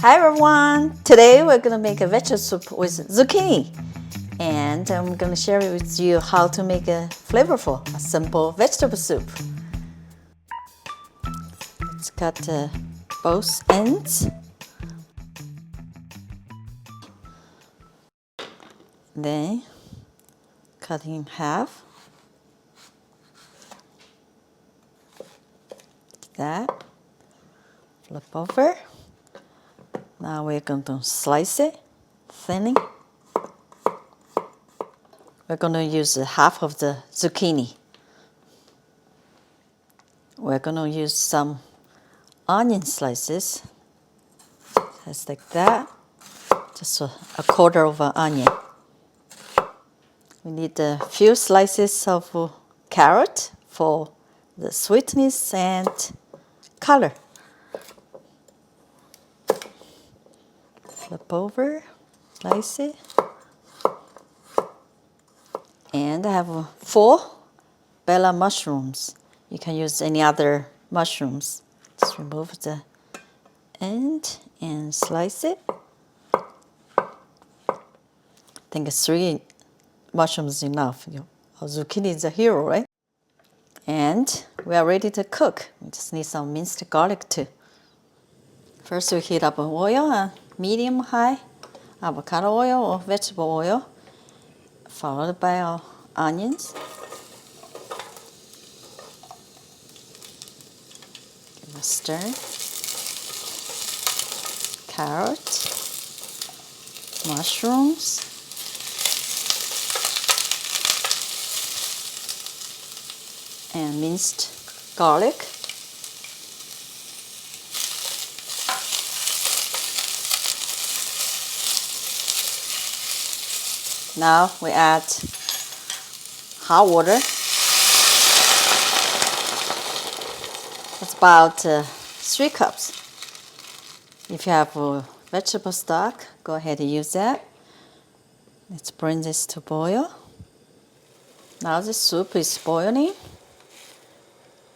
Hi everyone! Today we're going to make a vegetable soup with zucchini, and I'm going to share with you how to make a flavorful, a simple vegetable soup. Let's cut both ends. Then cut in half. Like that. Flip over. Now we're going to slice it thinly. We're going to use half of the zucchini. We're going to use some onion slices, just like that. Just a quarter of an onion. We need a few slices of carrot for the sweetness and color. Flip over, slice it. And I have 4 bella mushrooms. You can use any other mushrooms. Just remove the end and slice it. I think 3 mushrooms is enough. Our zucchini is a hero, right? And we are ready to cook. We just need some minced garlic too. First we heat up oil, medium-high avocado oil or vegetable oil, followed by our onions. Give a stir. Carrot, mushrooms, and minced garlic. Now we add hot water. It's about 3 cups. If you have vegetable stock, go ahead and use that. Let's bring this to boil. Now the soup is boiling.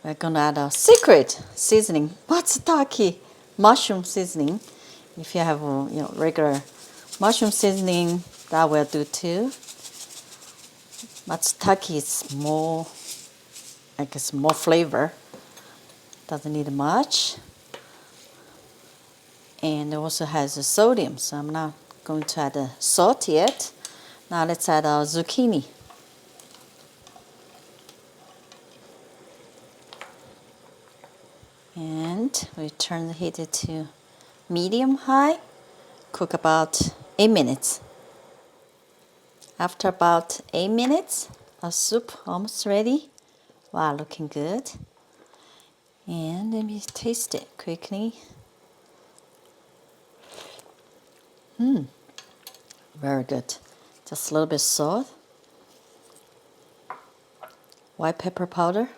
We're going to add a secret seasoning, Matsutake mushroom seasoning. If you have regular mushroom seasoning, that will do too. Matsutake is more, more flavor. Doesn't need much. And it also has a sodium, so I'm not going to add salt yet. Now let's add our zucchini. And we turn the heat to medium-high. Cook about 8 minutes. After about 8 minutes, our soup almost ready. Wow, looking good. And let me taste it quickly. Very good. Just a little bit salt. White pepper powder.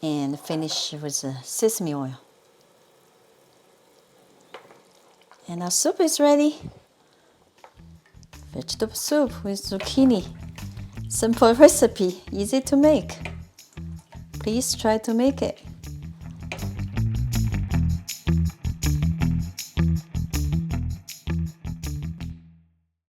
And finish with sesame oil. And our soup is ready. Vegetable soup with zucchini. Simple recipe, easy to make. Please try to make it.